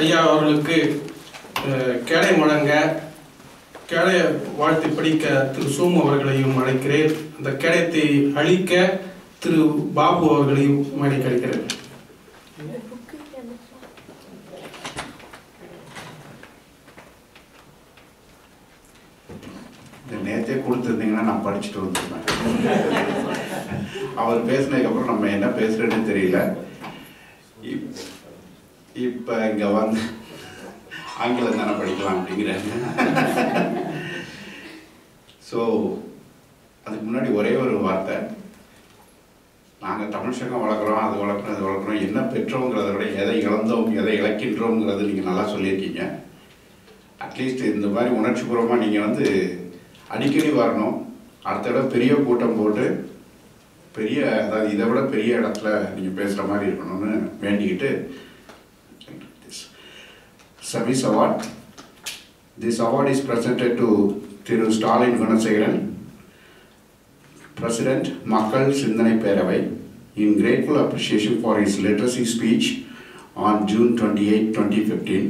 ஐயா அவர்களுக்கு கேடை வழங்க கேடை வாழ்த்து படிக்க திரு சோமு அவர்களையும் அழைக்கிறேன். அந்த கேடயத்தை அளிக்க திரு பாபு அவர்களையும் மேடைக்கு அழைக்கிறேன். நேற்றே கொடுத்துருந்தீங்கன்னா நான் படிச்சுட்டு வந்துருப்பேன். அவர் பேசினதுக்கப்புறம் நம்ம என்ன பேசுறேன்னு தெரியல. இப்போ இங்கே வந்து ஆங்கிலம் தானே படிக்கலாம் அப்படிங்கிறாங்க. ஸோ அதுக்கு முன்னாடி ஒரே ஒரு வார்த்தை, நாங்கள் தமிழ் சங்கம் வளர்க்குறோம், அது வளர்க்குறோம், இது வளர்க்குறோம், என்ன பெற்றோங்கிறத விட எதை இழந்தோம் எதை இழக்கின்றோங்கிறது நீங்கள் நல்லா சொல்லியிருக்கீங்க. அட்லீஸ்ட் இந்த மாதிரி உணர்ச்சிபூர்வமாக நீங்கள் வந்து அடிக்கடி வரணும். அடுத்த இடம் பெரிய கூட்டம் போட்டு பெரிய, அதாவது இதை விட பெரிய இடத்துல நீங்கள் பேசுகிற மாதிரி இருக்கணும்னு வேண்டிக்கிட்டு, Service Award. This award is presented to Thiru Stalin Gunasekharan, President, Makkal Sindhanai Peravai, in grateful appreciation for his literacy speech on June 28, 2015.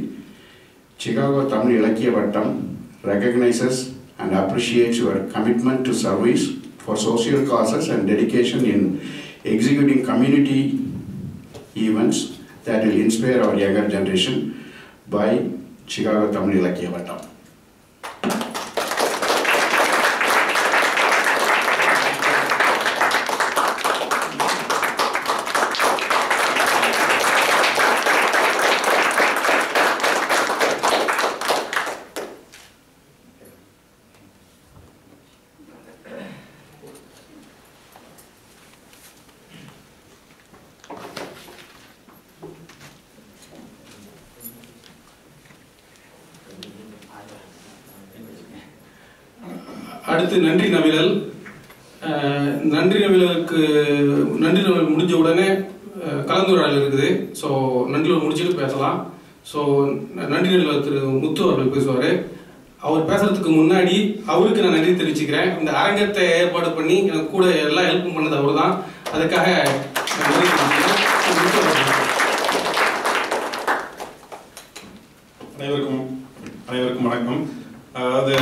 Chicago Tamil Ilakkiya Vattam recognizes and appreciates your commitment to service for social causes and dedication in executing community events that will inspire our younger generation by Chicago Tamil Ilakkiya Vattam. அடுத்து நன்றி நவிழல். நன்றி நவிழலுக்கு நன்றி நவிழல் முடிஞ்ச உடனே கலந்துரையாடல் இருக்குது. So நன்றி நவிழல் முடிச்சுட்டு பேசலாம். ஸோ நன்றி நவிழல் திரு முத்து அவர்கள் பேசுவார். அவர் பேசுறதுக்கு முன்னாடி அவருக்கு நான் நன்றி தெரிவிச்சுக்கிறேன். இந்த அரங்கத்தை ஏற்பாடு பண்ணி எனக்கு கூட எல்லாம் ஹெல்ப்பும் பண்ணது அவர் தான். அதுக்காக நன்றி தெரிவிச்சுக்கிறேன். அனைவருக்கும் வணக்கம். அதாவது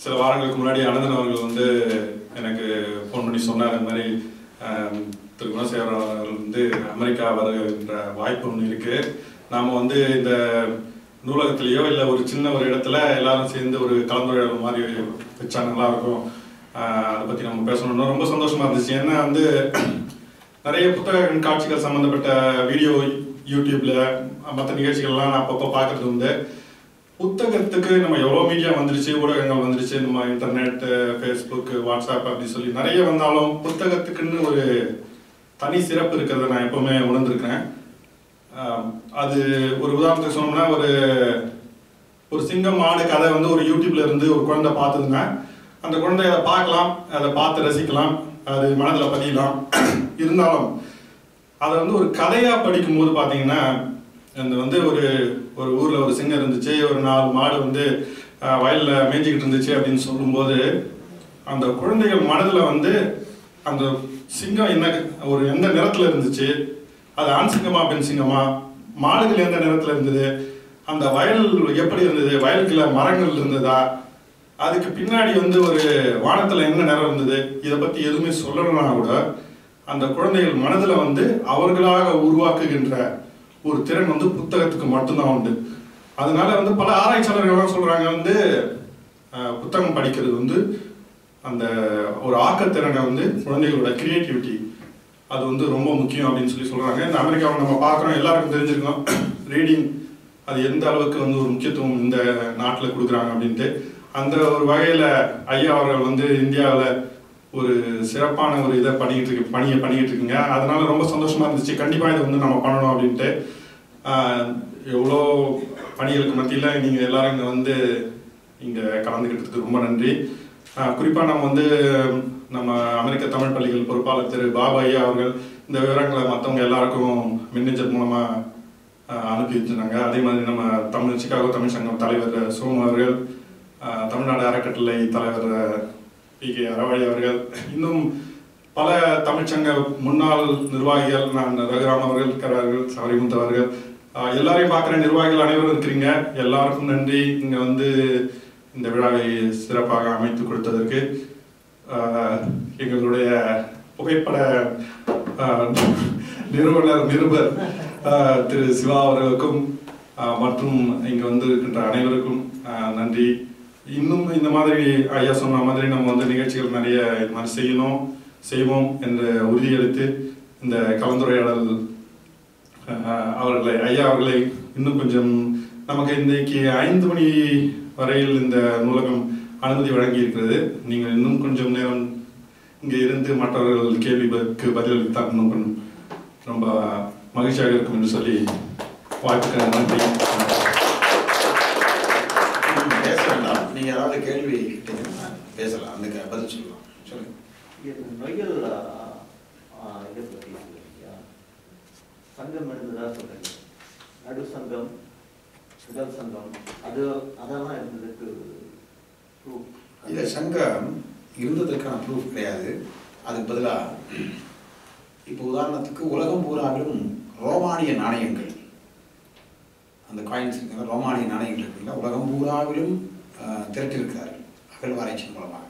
சில வாரங்களுக்கு முன்னாடி அனந்தன் அவர்கள் வந்து எனக்கு ஃபோன் பண்ணி சொன்னார், இந்த மாதிரி திரு குணசேகரன் அவர்கள் வந்து அமெரிக்கா வருகின்ற வாய்ப்பு ஒன்று இருக்குது, நாம் வந்து இந்த நூலகத்திலேயோ இல்லை ஒரு சின்ன ஒரு இடத்துல எல்லாரும் சேர்ந்து ஒரு கலந்துரையாடல் மாதிரி வச்சா நல்லாயிருக்கும், அதை பற்றி நம்ம பேசணும்னு ரொம்ப சந்தோஷமாக இருந்துச்சு. ஏன்னா வந்து நிறைய புத்தக கண்காட்சிகள் சம்மந்தப்பட்ட வீடியோ யூடியூப்பில் மற்ற நிகழ்ச்சிகள்லாம் நான் அப்பப்போ பார்க்குறது உண்டு. புத்தகத்துக்கு நம்ம எவ்வளோ மீடியா வந்துருச்சு, ஊடகங்கள் வந்துருச்சு, நம்ம இன்டர்நெட், ஃபேஸ்புக், வாட்ஸ்அப் அப்படின்னு சொல்லி நிறைய வந்தாலும் புத்தகத்துக்குன்னு ஒரு தனி சிறப்பு இருக்கிறத நான் எப்போவுமே உணர்ந்துருக்கிறேன். அது ஒரு உதாரணத்துக்கு சொன்னோம்னா, ஒரு சிங்கம் மாடு கதை வந்து ஒரு யூடியூப்ல இருந்து ஒரு குழந்தை பார்த்ததுன்னா அந்த குழந்தை அதை பார்க்கலாம், அதை பார்த்து ரசிக்கலாம், அது மனதில் பதியலாம். இருந்தாலும் அதை வந்து ஒரு கதையாக படிக்கும்போது பார்த்தீங்கன்னா, அந்த வந்து ஒரு ஊரில் ஒரு சிங்கம் இருந்துச்சு, ஒரு 4 மாடு வந்து வயலில் மேய்ஞ்சிக்கிட்டு இருந்துச்சு அப்படின்னு சொல்லும்போது அந்த குழந்தைகள் மனதில் வந்து அந்த சிங்கம் எந்த நிறத்தில் இருந்துச்சு, அது ஆண் சிங்கமா பெண் சிங்கமா, மாடுகள் எந்த நிறத்தில் இருந்தது, அந்த வயல் எப்படி இருந்தது, வயலுக்குள்ள மரங்கள் இருந்ததா, அதுக்கு பின்னாடி வந்து ஒரு வானத்தில் என்ன நிறம் இருந்தது, இதை பற்றி எதுவுமே சொல்லணும்னா கூட அந்த குழந்தைகள் மனதில் வந்து அவர்களாக உருவாக்குகின்ற ஒரு திறன் வந்து புத்தகத்துக்கு மட்டும்தான் உண்டு. அதனால வந்து பல ஆராய்ச்சியாளர்கள்லாம் சொல்றாங்க வந்து புத்தகம் படிக்கிறது வந்து அந்த ஒரு ஆக்கத்திறனை வந்து குழந்தைகளோட கிரியேட்டிவிட்டி அது வந்து ரொம்ப முக்கியம் அப்படின்னு சொல்லி சொல்றாங்க. இந்த அமெரிக்காவை நம்ம பார்க்குறோம், எல்லாருக்கும் தெரிஞ்சிருக்கோம் ரீடிங் அது எந்த அளவுக்கு வந்து ஒரு முக்கியத்துவம் இந்த நாட்டில் கொடுக்குறாங்க அப்படின்ட்டு. அந்த ஒரு வகையில் ஐயா அவர்கள் வந்து இந்தியாவில் ஒரு சிறப்பான ஒரு இதை பணியை பண்ணிக்கிட்டு இருக்குங்க. அதனால ரொம்ப சந்தோஷமா இருந்துச்சு. கண்டிப்பாக இதை வந்து நம்ம பண்ணணும் அப்படின்ட்டு. எவ்வளோ பணிகளுக்கு மத்தியில் நீங்கள் எல்லாரும் இங்கே வந்து இங்கே கலந்துக்கிட்டதுக்கு ரொம்ப நன்றி. குறிப்பாக நம்ம வந்து நம்ம அமெரிக்க தமிழ் பள்ளிகள் பொறுப்பாளர் திரு பாபு ஐயா அவர்கள் இந்த விவரங்களை மற்றவங்க எல்லாருக்கும் மின்னஞ்சல் மூலமாக அனுப்பி வச்சுருந்தாங்க. அதே மாதிரி நம்ம சிகாகோ தமிழ் சங்கம் தலைவர் சோமு அவர்கள், தமிழ்நாடு அறக்கட்டளை தலைவர் PK அரவழி அவர்கள், இன்னும் பல தமிழ்ச்சங்க முன்னாள் நிர்வாகிகள், நான் ரகுராம் அவர்கள் இருக்கிறார்கள், சவரிமுத்து அவர்கள், எல்லாரையும் பார்க்குற நிர்வாகிகள் அனைவரும் இருக்கிறீங்க, எல்லாருக்கும் நன்றி. இங்கே வந்து இந்த விழாவை சிறப்பாக அமைத்து கொடுத்ததற்கு எங்களுடைய புகைப்பட நிருபர் திரு சிவா அவர்களுக்கும் மற்றும் இங்கே வந்து இருக்கின்ற அனைவருக்கும் நன்றி. இன்னும் இந்த மாதிரி ஐயா சொன்ன மாதிரி நம்ம வந்து நிகழ்ச்சிகள் நிறைய இது மாதிரி செய்வோம் என்ற உறுதியளித்து இந்த கலந்துரையாடல் ஐயா அவர்களை இன்னும் கொஞ்சம் நமக்கு இன்றைக்கு 5 மணி வரையில் இந்த நூலகம் அனுமதி வழங்கி இருக்கிறது. நீங்கள் இன்னும் கொஞ்சம் நேரம் இங்கே இருந்து மற்றவர்கள் கேள்விக்கு பதிலளித்தால் இன்னும் கொஞ்சம் ரொம்ப மகிழ்ச்சியாக இருக்கும் என்று சொல்லி வாய்ப்புக்கு நன்றி. பேச வேண்டாம், நீங்கள் ஏதாவது கேள்வி கேட்டீங்கன்னா பேசலாம், அந்த பதில் சொல்லலாம். சொல்லுங்க. நொய்யல் இதை பற்றி சங்கம் இருந்ததா சொல்றீங்க, நடு சங்கம், முதல் சங்கம், அதெல்லாம் இருந்ததுக்கு இல்லை, சங்கம் இருந்ததற்கான ப்ரூஃப் கிடையாது. அதுக்கு பதிலாக இப்போ உதாரணத்துக்கு உலகம் பூராவிலும் ரோமானிய நாணயங்கள், அந்த காயின்ஸ் இருக்கிற ரோமானிய நாணயங்கள் இருக்குல்ல, உலகம் பூராவிலும் திரட்டிருக்கிறார்கள் அகழ்வாராய்ச்சி மூலமாக.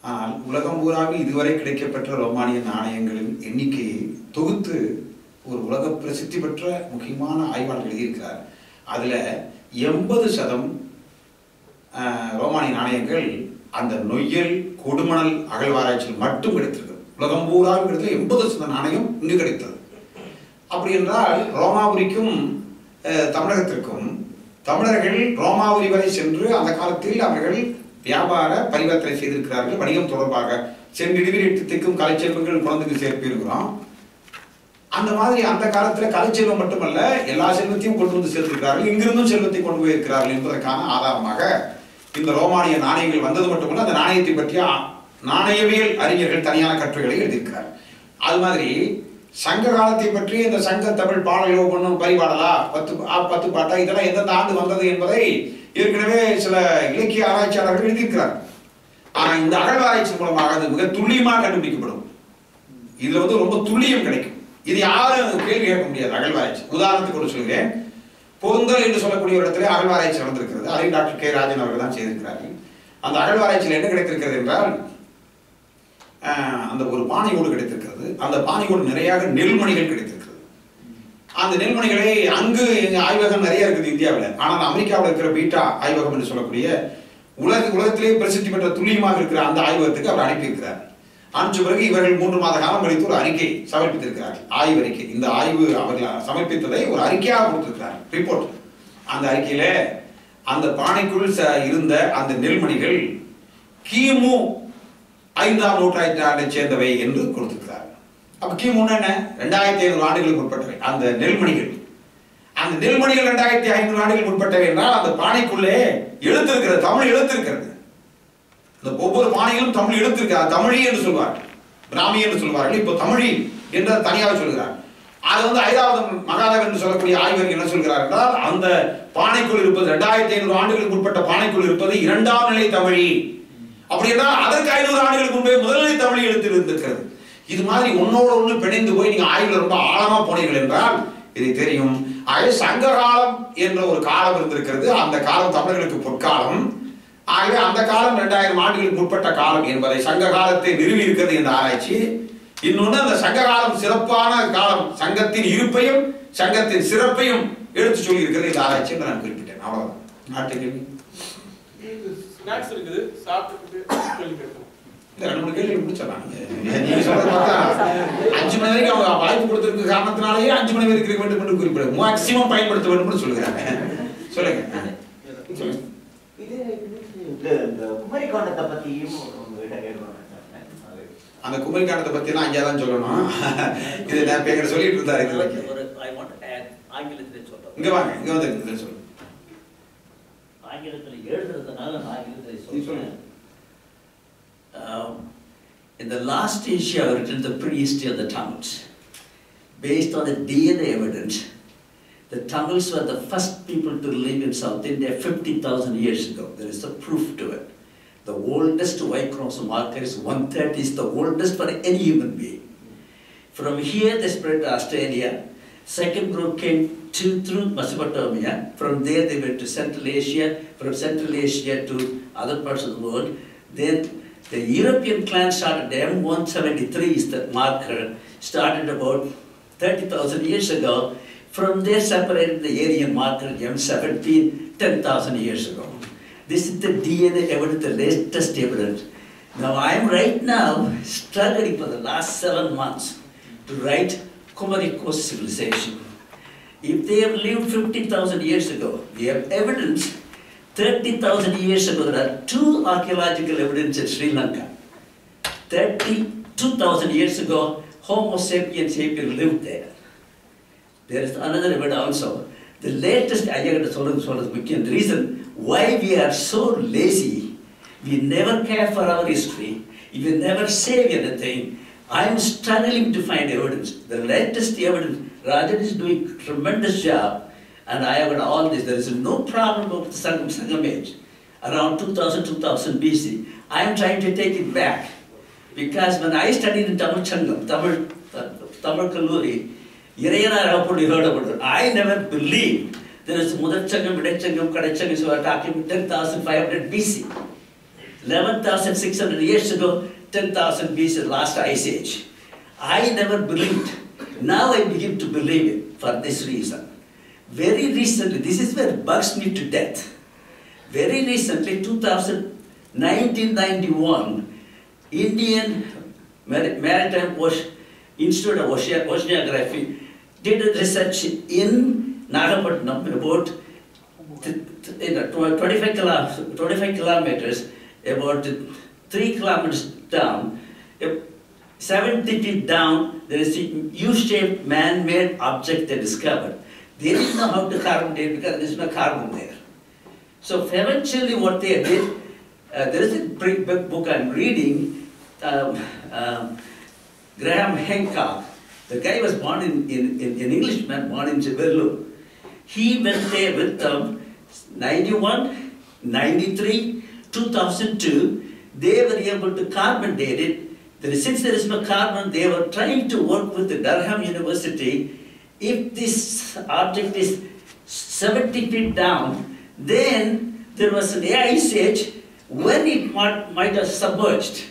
ஆனால் உலகம் பூராவில் இதுவரை கிடைக்கப்பெற்ற ரோமானிய நாணயங்களின் எண்ணிக்கையை தொகுத்து ஒரு உலக பிரசித்தி பெற்ற முக்கியமான ஆய்வாளர் எழுதியிருக்கிறார். அதில் 80% ரோமானிய நாணயங்கள் அந்த நொய்யல் கொடுமணல் அகழ்வாராய்ச்சியில் மட்டும் கிடைத்திருக்கிறது. உலகம் பூராவில் கிடைத்த 80% நாணயம் இங்கு கிடைத்தது. அப்படி என்றால் ரோமாபுரிக்கும் தமிழகத்திற்கும் தமிழர்கள் ரோமாபுரி வரை சென்று அந்த காலத்தில் அவர்கள் வியாபார பரிவர்த்தனை செய்திருக்கிறார்கள். வணிகம் தொடர்பாக சென்றிடுவிக்கும் கலைச்செல்வங்கள் குழந்தைக்கு சேர்ப்பிருக்கிறோம். அந்த மாதிரி அந்த காலத்தில் கலைச்செல்வம் மட்டுமல்ல, எல்லா செல்வத்தையும் கொண்டு வந்து சேர்த்திருக்கிறார்கள். இங்கிருந்தும் செல்வத்தை கொண்டு போயிருக்கிறார்கள் என்பதற்கான ஆதாரமாக இந்த ரோமானிய நாணயங்கள் வந்தது மட்டுமல்ல, அந்த நாணயத்தை பற்றிய நாணயவியல் அறிஞர்கள் தனியான கட்டுரைகளை எழுதியிருக்கிறார். அது மாதிரி சங்க காலத்தை பற்றி இந்த சங்க தமிழ் பாடலோ பண்ணும் பரிபாடலா 10 பாட்டா இதெல்லாம் எந்தெந்த ஆண்டு வந்தது என்பதை ஏற்கனவே சில இலக்கிய ஆராய்ச்சியாளர்கள் எழுதியிருக்கிறார். ஆனால் இந்த அகழ்வாராய்ச்சி மூலமாக அது மிக துல்லியமாக கண்டுபிடிக்கப்படும். இதுல வந்து ரொம்ப துல்லியம் கிடைக்கும். இது யாரும் கேள்வி கேட்க முடியாது. அகழ்வாராய்ச்சி உதாரணத்துக்கு ஒரு சொல்கிறேன். பொருந்தல் என்று சொல்லக்கூடிய ஒரு இடத்துல அகழ்வாராய்ச்சி நடந்திருக்கிறது. அதை டாக்டர் கே ராஜன் அவர்கள் தான் செய்திருக்கிறார்கள். அந்த அகழ்வாராய்ச்சியில் என்ன கிடைத்திருக்கிறது என்றால், அந்த ஒரு பானையோடு கிடைத்திருக்கிறது. அந்த பானையோடு நிறைய நெல்மணிகள் கிடைத்திருக்கிறது. அந்த நெல்மணிகளை அங்கு எங்க ஆய்வகம் நிறைய இருக்குது இந்தியாவில். ஆனால் அமெரிக்காவில் இருக்கிற பீட்டா ஆய்வகம் என்று சொல்லக்கூடிய உலகத்திலேயே பிரசித்தி பெற்ற துல்லியமாக இருக்கிற அந்த ஆய்வகத்துக்கு அவர் அனுப்பியிருக்கிறார். அனுப்பிச்ச பிறகு இவர்கள் 3 மாத காலம் கழித்து ஒரு அறிக்கை சமர்ப்பித்திருக்கிறார்கள். ஆய்வறிக்கை. இந்த ஆய்வு அவர்கள் சமர்ப்பித்ததை ஒரு அறிக்கையாக கொடுத்திருக்கிறார், ரிப்போர்ட். அந்த அறிக்கையில அந்த பானைக்குள் இருந்த அந்த நெல்மணிகள் கிமு 5ஆம் நூற்றாண்டை சேர்ந்தவை என்று கொடுத்திருக்கிறார். அப்ப கிமுன்னு என்ன? 2500 ஆண்டுகளுக்கு முற்பட்டவை அந்த நெல்மணிகள். அந்த நெல்மணிகள் 2500 ஆண்டுகளுக்கு முற்பட்டவை என்றால் அந்த பானைக்குள்ளே எழுத்திருக்கிறது, தமிழ் எழுத்திருக்கிறது. அந்த ஒவ்வொரு பானையிலும் தமிழ் எழுத்திருக்கிறார். தமிழி என்று சொல்வார்கள், பிராமி என்று சொல்வார்கள். இப்போ தமிழி என்று தனியாக சொல்கிறார். அது வந்து 5வது மகாதேவன் என்று சொல்லக்கூடிய ஆய்வறிஞர் என்ன சொல்கிறார் என்றால், அந்த பானைக்குள் இருப்பது 2500 ஆண்டுகளுக்கு முற்பட்ட பானைக்குள் இருப்பது 2ஆம் நிலை தமிழி. அப்படி என்றால் அதற்கு 500 ஆண்டுகளுக்கு முன்பே முதல்நிலை தமிழ் எழுத்தில் இருந்திருக்கிறது. இது மாதிரி ஒன்னோடு ஒன்று பிணைந்து போய் நீங்க ஆய்வுல ரொம்ப ஆழமா போனீர்கள் என்றால் இது தெரியும். ஆகவே சங்க காலம் என்ற ஒரு காலம் இருந்திருக்கிறது. அந்த காலம் தமிழர்களுக்கு பொற்காலம். ஆகவே அந்த காலம் 2000 ஆண்டுகளுக்கு முற்பட்ட காலம் என்பதை சங்க காலத்தை நிறுவி இருக்கிறது இந்த ஆராய்ச்சி. இன்னொன்று, அந்த சங்க காலம் சிறப்பான காலம், சங்கத்தின் இருப்பையும் சங்கத்தின் சிறப்பையும் எடுத்து சொல்லி இருக்கிறது இந்த ஆராய்ச்சி என்று நான் குறிப்பிட்டேன். அவ்வளவுதான். ஸ்நாக்ஸ் இருக்குது, சாப்பிட்டு கேள்வி கேட்கணும். இல்ல 2-3 கேள்வி முடிச்சிடலாம். நீங்க சொல்றது பார்த்தா 5 மணி வரைக்கும் அவங்க வாய்ப்பு கொடுத்திருக்க காரணத்தினாலேயே 5 மணி வரைக்கும் இருக்க வேண்டும் என்று குறிப்பிடுறேன். மேக்சிமம் பயன்படுத்த வேண்டும் என்று சொல்லுகிறாங்க. சொல்லுங்க. இந்த குமரி காண்டத்தை பத்தியும் அந்த குமரி காண்டத்தை பத்தி எல்லாம் அங்கே தான் சொல்லணும். இது நான் எங்கிட்ட சொல்லிட்டு இருந்தாரு. இங்க வாங்க, இங்க வந்து சொல்லுங்க. ஆங்கிலத்தில் எழுதுறதுனால நான் ஆங்கிலத்தில் சொல்றேன். In the last issue, I written the pre-history of the Tamils. Based on the DNA evidence, the Tamils were the first people to live in South India 50,000 years ago. There is a proof to it. The oldest white chromosome marker is 130, is the oldest for any human being. From here they spread to Australia, Second group came through Mesopotamia. From there they went to Central Asia, from Central Asia to other parts of the world. Then the European clan started, M173 is the marker, started about 30,000 years ago. From there separated the Aryan marker, M17, 10,000 years ago. This is the DNA evidence, the latest evidence. Now I am right now struggling for the last 7 months to write Kumari Coast civilization. If they have lived 50,000 years ago, we have evidence 30,000 years ago. There are 2 archaeological evidence in Sri Lanka. 32,000 years ago, Homo sapiens sapiens lived there. There is another evidence also. The latest, the reason why we are so lazy, we never care for our history, we never save anything. I am struggling to find evidence. The latest evidence, Rajan is doing a tremendous job, and I have got all this. There is no problem with the Sangam age, around 2000 BC. I am trying to take it back, because when I studied in Tamil Changam, Tamil Kalluri, you heard about it. I never believed there is Mudar Changam, Vidar Changam, Kadachangam, so we are talking 10,500 BC. 11,600 years ago, 10,000 BC, last ice age. I never believed. Now I begin to believe it for this reason. Very recently, this is where bugs me to death. Very recently, 1991, Indian Maritime Institute of Oceanography did a research in Nagapattinam about 25 kilometers, about 3 kilometers down, 70 feet down, there is a U-shaped man-made object they discovered. They didn't know how to carbon date because there is no carbon there. So eventually what they did, there is a big book I'm reading, Graham Hancock. The guy was born in Englishman, born in Jabalur. He went there with them, 91, 93, 2002. They were able to carbon date it. Since there is no carbon, they were trying to work with the Durham University. If this object is 70 feet down, then there was an ice age when it might have submerged.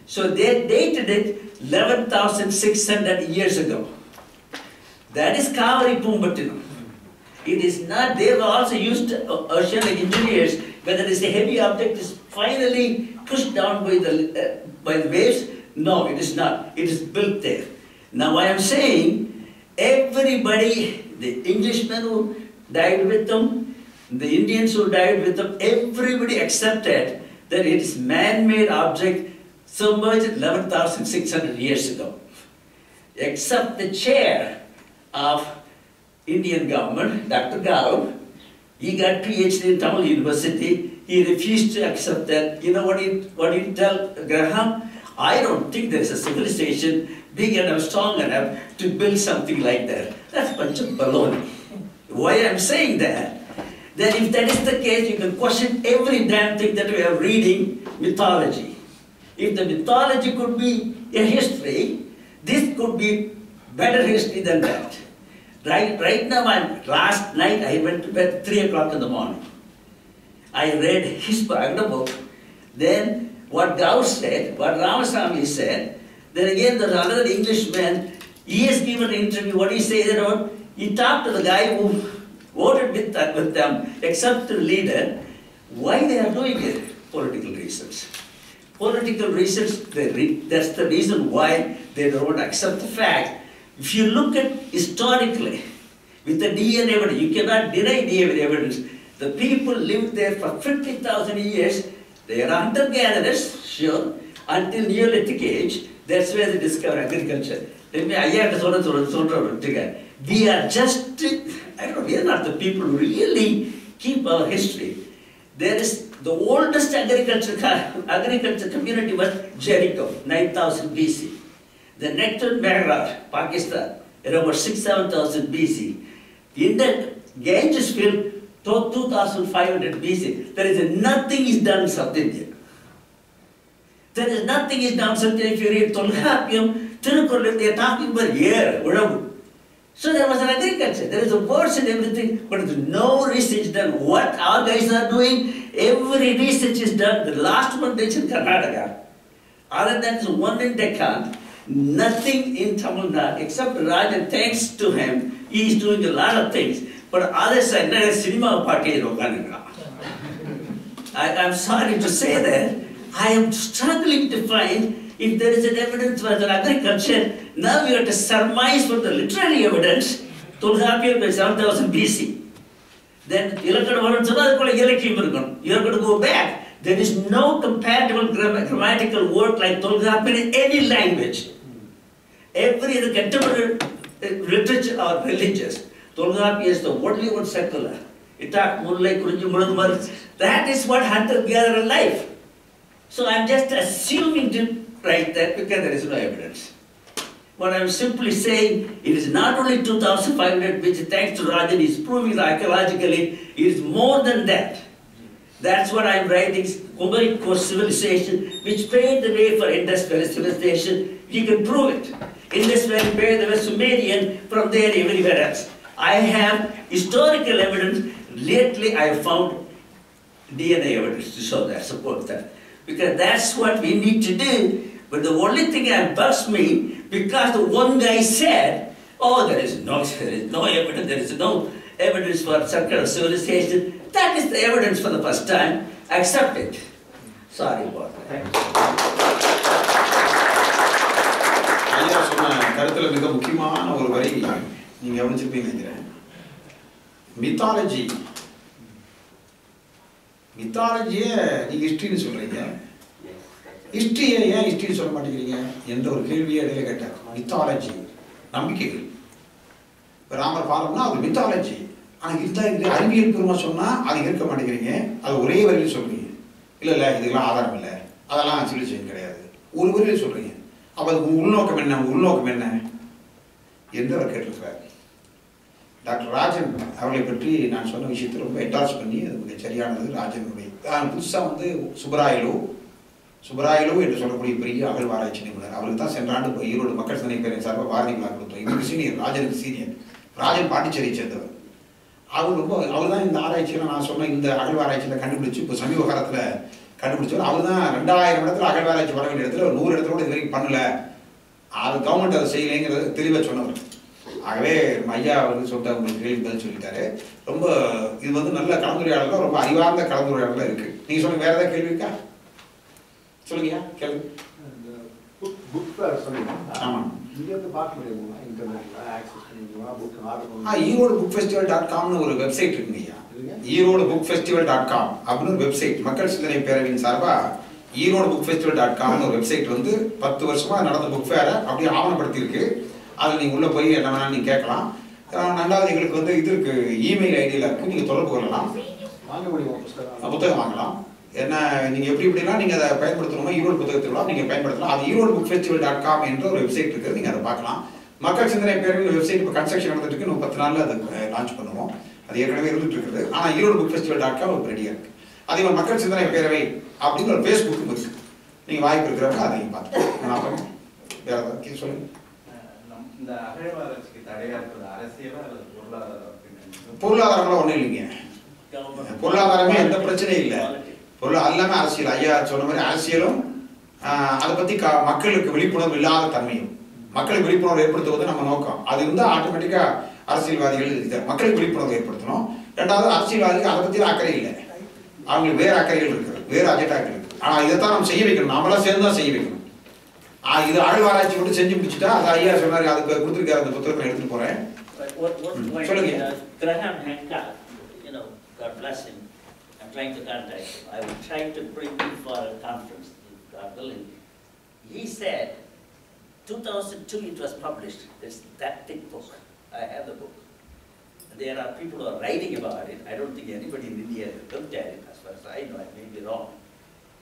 So they dated it 11,600 years ago. That is Kaveri Pumbattinam. It is not, they have also used oceanic engineers, whether it is a heavy object is finally pushed down by the waves. No, it is not. It is built there. Now I am saying, everybody, the Englishmen who died with them, the Indians who died with them, everybody accepted that it is man-made object submerged 11,600 years ago. Except the chair of Indian government, Dr. Gaurav, he got PhD in Tamil University. He refused to accept that. You know what he tell Graham? I don't think there is a civilization big enough, strong enough to build something like that. That's a bunch of baloney. Why I'm saying that? Then if that is the case, you can question every damn thing that we are reading, mythology. If the mythology could be a history, this could be better history than that. Right now, last night I went to bed at 3 o'clock in the morning. I read his book. Then what Gauss said, what Ramaswamy said, then again there's another Englishman, he has given an interview, what he says about, he talked to the guy who voted with them, except the leader, why they are doing it? Political reasons. Political reasons, that's the reason why they don't accept the fact. If you look at historically, with the DNA evidence, you cannot deny DNA evidence. The people lived there for 50,000 years. They are hunter-gatherers, sure, until Neolithic age. That's where they discover agriculture. We are just, I don't know, we are not the people who really keep our history. There is the oldest agriculture community was Jericho, 9,000 BC. The next one, Mehrar, Pakistan, about 6,000-7,000 BC. In the Ganges field, 2,500 BC. There is nothing is done in South India. There is nothing is done in South India. If you read Tolkapiam, Tirukural, they are talking about air, So there was an agriculture. There is a words and everything, but there's no research done. What our guys are doing, every research is done. The last one is in Karnataka. Other than the one in Deccan, nothing in Tamil Nadu except Rajan. Thanks to him, he is doing a lot of things. But other side, there is cinema party. I'm sorry to say that I am struggling to find if there is an evidence for the agriculture. Now we have to surmise from the literary evidence, Tolgapiyar by 7000 BC. Then you are going to go back. There is no compatible grammatical word like Tolgapiyar in any language. Every contemporary literature or religious, Tolgapiyar is the only one secular. That is what hunter-gatherer life. So I'm just assuming to write that because there is no evidence. But I'm simply saying it is not only 2,500, which thanks to Rajan is proving archaeologically, it is more than that. That's what I'm writing, Kumari Coast civilization, which paved the way for Indus Valley civilization. You can prove it. Indus Valley paved the way Sumerian, from there everywhere else. I have historical evidence. Lately I have found DNA evidence to show that, support that. Because that's what we need to do. But the only thing that bugs me, because the one guy said, oh, there is no evidence, there is no evidence for circular civilization. That is the evidence for the first time. Accept it. Sorry about that. ஐயா சொன்ன கருத்துல மிக முக்கியமான ஒரு வரி நீங்க கவனிச்சிருப்பீங்க நினைக்கிறேன். மித்தாலஜியை நீங்க ஹிஸ்டரின்னு சொல்றீங்க. ஹிஸ்டரியை ஏன் ஹிஸ்டரின்னு சொல்ல மாட்டேங்கிறீங்க என்ற ஒரு கேள்வியை இடையில கேட்டாங்க. மித்தாலஜி நம்பிக்கைகள். ராமர் பாலம்னா அது மித்தாலஜி. ஆனால் இது அறிவியல் பூர்வமாக சொன்னால் அது இருக்க மாட்டேங்கிறீங்க. அது ஒரே வரியில் சொல்றீங்க. இல்லை இதுக்கெல்லாம் ஆதாரம் இல்லை, அதெல்லாம் சிவிலைசேஷன் கிடையாது, ஒரு வரியில் சொல்றீங்க. அப்போ அதுக்கு உள்நோக்கம் என்ன என்று அவர் கேட்டிருக்கிறார். டாக்டர் ராஜன் அவர்களை பற்றி நான் சொன்ன விஷயத்தை ரொம்ப என்டார்ஸ் பண்ணி அது மிக சரியானது. ராஜனுடைய புதுசாக சுப்பராயலு என்று சொல்லக்கூடிய பெரிய அகழ்வாராய்ச்சி நிபுணர். அவருக்கு தான் சென்ற ஆண்டு ஈரோடு மக்கள் சிந்தனை பேரின் சார்பாக பாரதி விழா கொடுத்தோம். இவருக்கு சீனியர், ராஜனுக்கு சீனியர். ராஜன் பாண்டிச்சேரியை சேர்ந்தவர். அவர் தான் இந்த ஆராய்ச்சியில் நான் சொன்ன இந்த அகழ்வாராய்ச்சியில் கண்டுபிடிச்சு இப்போ சமீப காலத்தில் கண்டுபிடிச்சவர். அவர் தான் 2000 இடத்துல அகழ்வாராய்ச்சி பண்ண வேண்டிய இடத்துல 100 இடத்துல கூட இது வரைக்கும் பண்ணல, அது கவர்மெண்ட் அதை செய்யலைங்கிறது தெளிவாக சொன்னவர். ஆகவே ஐயா வந்து சொல்லிட்டு உங்களுக்கு கேள்வி பதில் சொல்லிட்டாரு. ரொம்ப இது வந்து நல்ல கலந்துரையாடலாம், ரொம்ப அறிவார்ந்த கலந்துரையாடலாம் இருக்கு. நீங்க சொல்லுங்க, வேற ஏதாவது கேள்வி இருக்கா? சொல்லுங்கய்யா, கேள்வி. ஈரோடு புக் ஃபெஸ்டிவல்.comனு ஒரு வெப்சைட் இருக்குங்கய்யா. ஈரோடு புக் ஃபெஸ்டிவல்.com அப்படின்னு ஒரு வெப்சைட் மக்கள் சிந்தனை பேரவையின் சார்பா ஈரோடு புக் ஃபெஸ்டிவல்.comனு ஒரு வெப்சைட் வந்து 10 வருஷமா நடந்த புக் ஃபேரை அப்படியே ஆவணப்படுத்தி இருக்கு. அதில் நீங்கள் உள்ளே போய் என்ன வேணாலும் நீங்கள் கேட்கலாம். 2வது எங்களுக்கு வந்து இது இருக்கு, இமெயில் ஐடியில் இருக்குது, நீங்கள் தொடர்பு கொள்ளலாம், புத்தகம் வாங்கலாம். என்ன நீங்கள் எப்படிலாம் நீங்கள் அதை பயன்படுத்தணுமோ ஈரோடு புத்தகத்திலாம் நீங்கள் பயன்படுத்தலாம். அது ஈரோடு புக் ஃபெஸ்டிவல்.com என்ற ஒரு வெப்சைட் இருக்குது, நீங்கள் அதை பார்க்கலாம். மக்கள் சிந்தனை பேரவையின் வெப்சைட் இப்போ கன்ஸ்ட்ரக்ஷன் நடந்துட்டு இருக்கு. இன்னும் 10 நாளில் அதை லான்ச் பண்ணுவோம். அது ஏற்கனவே இருந்துட்டு இருக்குது. ஆனால் ஈரோடு புக் ஃபெஸ்டிவல்.com ஒரு ரெடியாக இருக்குது. அதே மாதிரி மக்கள் சிந்தனை பேரவை அப்படின்னு ஒரு ஃபேஸ்புக்கும் இருக்குது. நீங்கள் வாய்ப்பு இருக்கிறவங்க அதை நீங்கள் பார்த்துக்கலாம். வேறு ஏதாவது சொல்லுங்கள். இந்த அகழ்வாராய்ச்சிக்கு தடையா இருக்கிறது அரசியலா அல்லது பொருளாதாரம்லாம் ஒன்றும் இல்லைங்க. பொருளாதாரமே எந்த பிரச்சனையும் இல்லை. எல்லாமே அரசியல். ஐயா சொன்ன மாதிரி அரசியலும் அதை பற்றி மக்களுக்கு விழிப்புணர்வு இல்லாத தன்மையும், மக்களுக்கு விழிப்புணர்வு ஏற்படுத்துவது நம்ம நோக்கம். அது இருந்தால் ஆட்டோமேட்டிக்காக அரசியல்வாதிகள் மக்களுக்கு விழிப்புணர்வு ஏற்படுத்தணும். 2வது அரசியல்வாதிகள் அதை பற்றி அக்கறை இல்லை, அவங்களுக்கு வேறு அக்கறைகள் இருக்குது, வேறு அஜெண்டாக்கள் இருக்குது. ஆனால் இதைத்தான் நம்ம செய்ய வைக்கணும், நம்மளாம் சேர்ந்து தான் செய்ய வைக்கணும். இது அகழ்வாராய்ச்சி மட்டும் செஞ்சு முடிச்சுட்டா அது ஐயா சொன்னாரு, அதுக்கு கொடுத்துருக்காரு, அந்த புத்தகத்தை எடுத்துட்டு போறேன். சொல்லுங்க. Graham Hancock, God bless him. I'm trying to contact him. I will try to bring him for a conference, God willing. He said, 2002 it was published. It's that thick book. I have the book. There are people who are writing about it. I don't think anybody in India has looked at it, as far as I know. I may be wrong.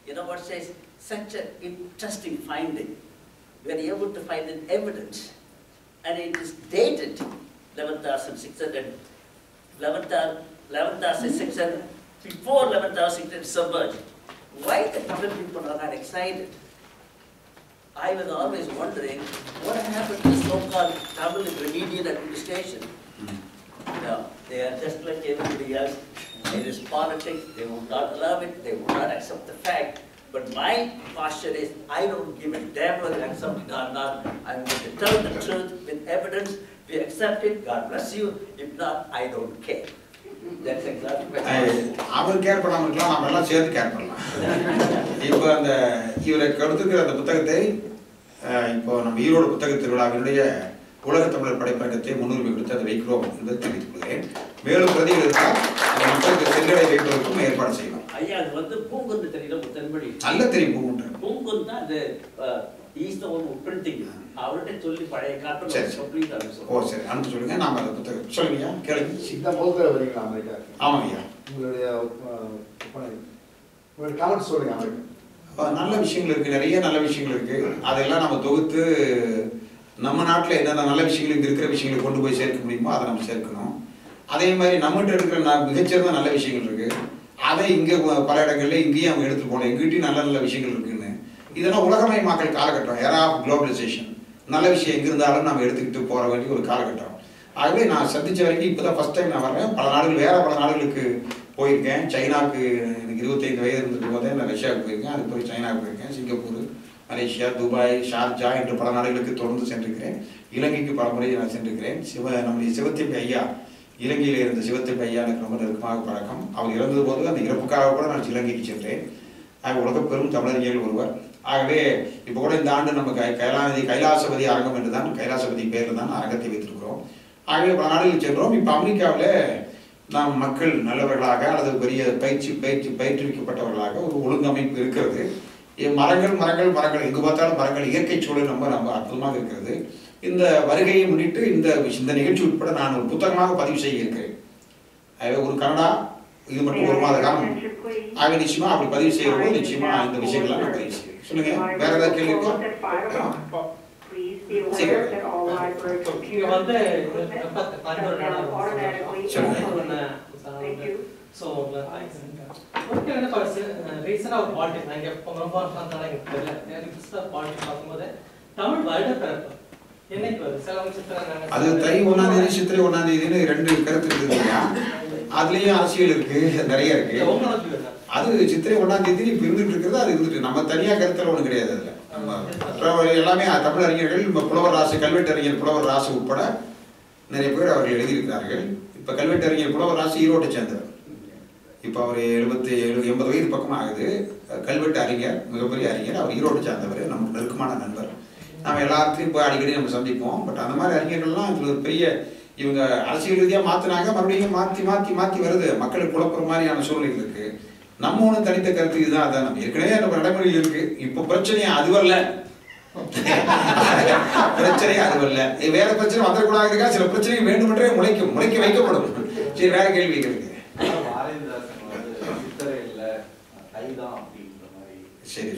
You know what says? Such an interesting finding. We are able to find an evidence, and it is dated 11,600, before 11,600 submerged. Why the Tamil people are not excited? I was always wondering what happened to the so-called Tamil remedial administration. No, they are just like everybody else. It is politics. They would not allow it. They would not accept the fact. But my posture is, I don't give a damn whether they accept it or not. I'm going to tell the truth with evidence. If you accept it, God bless you. If not, I don't care. That's exactly what I was. அவர் care பண்ணாமல் இருக்கலாம், நம்ம எல்லாம் சேர்ந்து care பண்ணலாம். இப்போ அந்த இவரை கொடுத்துக்கிற அந்த புத்தகத்தை இப்போ நம்ம ஈரோடு புத்தக திருவிழாவினுடைய உலக தமிழர் படைப்பகத்தை முன்னுரிமை கொடுத்து அதை வைக்கிறோம் என்பதை தெரிவித்துக் கொள்கிறேன். மேலும் பிரதிகள் இருந்தால் அந்த மக்களுக்கு சென்றடை வைப்பதற்கும் ஏற்பாடு செய்யலாம். ஐயா, அது வந்து பூங்குந்து தெரியல, தென்படி நல்ல தெரியும் பூங்குன்று. பூங்குந்து தான் அது ஈஸ்ட் ஒன் பிரிண்டிங் அவர்கிட்ட சொல்லி பழைய காட்டு கம்ப்ளீட் ஆகும். ஓ சரி, அனுப்பி சொல்லுங்க. நாம அந்த புத்தகம் சொல்லுங்க, கேளுங்க. இந்த முதல்ல வரீங்களா அமெரிக்கா? ஆமாம் ஐயா. உங்களுடைய கமெண்ட் சொல்லுங்க. அமெரிக்கா நல்ல விஷயங்கள் இருக்கு, நிறைய நல்ல விஷயங்கள் இருக்கு. அதெல்லாம் நம்ம தொகுத்து நம்ம நாட்டில் என்னென்ன நல்ல விஷயங்கள் இங்கே இருக்கிற விஷயங்களை கொண்டு போய் சேர்க்க முடியுமோ அதை நம்ம சேர்க்கணும். அதே மாதிரி நம்மகிட்ட இருக்கிற மிகச்சிறந்த நல்ல விஷயங்கள் இருக்கு, அதை இங்கே பல இடங்கள்ல இங்கேயும் அவங்க எடுத்துட்டு போகணும். எங்கிட்டையும் நல்ல நல்ல விஷயங்கள் இருக்குன்னு. இதெல்லாம் உலகமயமாக்கல் காலகட்டம், ஏரா ஆஃப் குளோபலைசேஷன். நல்ல விஷயம் எங்கே இருந்தாலும் நம்ம எடுத்துக்கிட்டு போக வேண்டிய ஒரு காலகட்டம். ஆகவே நான் சந்திச்ச வரைக்கும் இப்போ தான் ஃபர்ஸ்ட் டைம் நான் வரேன். பல நாடுகள், வேற பல நாடுகளுக்கு போயிருக்கேன். சைனாவுக்கு எனக்கு 25 வயது இருந்துட்டு போதே நான் ரஷ்யாவுக்கு போயிருக்கேன். அதுக்கு போய் சைனாவுக்கு போயிருக்கேன். சிங்கப்பூர், மலேசியா, துபாய், ஷார்ஜா என்று பல நாடுகளுக்கு தொடர்ந்து சென்றிருக்கிறேன். இலங்கைக்கு பல முறை நான் சென்றிருக்கிறேன். நம்முடைய சிவத்தம்பி ஐயா, இலங்கையில் இருந்த சிவத்தம்பி ஐயா எனக்கு ரொம்ப நெருக்கமாக பழக்கம். அவர் இறந்தது போது அந்த இறப்புக்காக கூட நான் இலங்கைக்கு சென்றேன். உலக பெரும் தமிழறிஞர்கள் ஒருவர். ஆகவே இப்போ கூட இந்த ஆண்டு நம்ம கைலாசபதி அரங்கம் என்று தான், கைலாசபதி பேரில் தான் அரங்கத்தை வைத்திருக்கிறோம். ஆகவே பல நாடுகளில் சென்றோம். இப்போ அமெரிக்காவில் நாம் மக்கள் நல்லவர்களாக அல்லது பெரிய பயிற்றுவிக்கப்பட்டவர்களாக ஒரு ஒழுங்கமைப்பு இருக்கிறது. மரங்கள் மரங்கள் மரங்கள் எங்கு பார்த்தாலும் மரங்கள், இயற்கை சூழல் ரொம்ப ரொம்ப அற்புதமாக இருக்கிறது. இந்த வருகையை முன்னிட்டு இந்த நிகழ்ச்சி உட்பட நான் ஒரு புத்தகமாக பதிவு செய்ய இருக்கிறேன். ஒரு கனடா இது மட்டும் 1 மாத காலம். ஆகவே நிச்சயமா அப்படி பதிவு செய்யும் போது நிச்சயமா இந்த விஷயங்கள்லாம் நான் பதிவு செய்வேன். சொல்லுங்க, வேற ஏதாவது கேள்வி இருக்கா? அது தை 1ஆம் தேதி சித்திரை 1ஆம் தேதினு 2 கருத்து இருக்குதுங்க. அதுலயும் அரசியல் இருக்கு, நிறைய இருக்கு. அது சித்திரை 1ஆம் தேதி இப்ப இருந்துட்டு இருக்கிறது. அது இருந்துட்டு நம்ம தனியா கருத்துல ஒண்ணு கிடையாது. அதுல எல்லாமே தமிழ் அறிஞர்கள், புலவர் ராசு, கல்வெட்டறிஞர் புலவர் ராசு உட்பட நிறைய பேர் அவர்கள் எழுதியிருக்கிறார்கள். இப்ப கல்வெட்டறிஞர் புலவர் ராசு ஈரோட்டை சேர்ந்தவர். இப்ப அவர் 80 வயது பக்கம் ஆகுது. கல்வெட்டு அறிஞர், மிகப்பெரிய அறிஞர். அவர் ஈரோட்டை சேர்ந்தவர், நமக்கு நெருக்கமான நண்பர். நம்ம எல்லாத்தையும் போய் அடிக்கடி நம்ம சந்திப்போம். பட் அந்த மாதிரி அறிஞர்கள்லாம் இதுல ஒரு பெரிய இவங்க அரசியல் ரீதியா மாத்தினாங்க, மறுபடியும் மாத்தி வருது. மக்களுக்கு குழப்பற மாதிரியான சூழ்நிலை இருக்கு. நம்ம ஒண்ணு தனித்த கருத்து இதுதான். அதான் நம்ம ஏற்கனவே நம்ம நடைமுறையில் இருக்கு. இப்ப பிரச்சனையே அது வரல, பிரச்சனையே அது வரல. வேற பிரச்சனை வந்துடக்கூடாதுக்கா சில பிரச்சனைகள் வேண்டுமென்றே முளைக்க வைக்கப்படும். சரி, வேற கேள்வி கேளுங்க. பாரதிதாசன் சித்திரையில் கைதான் அப்படின்ற மாதிரி. சரி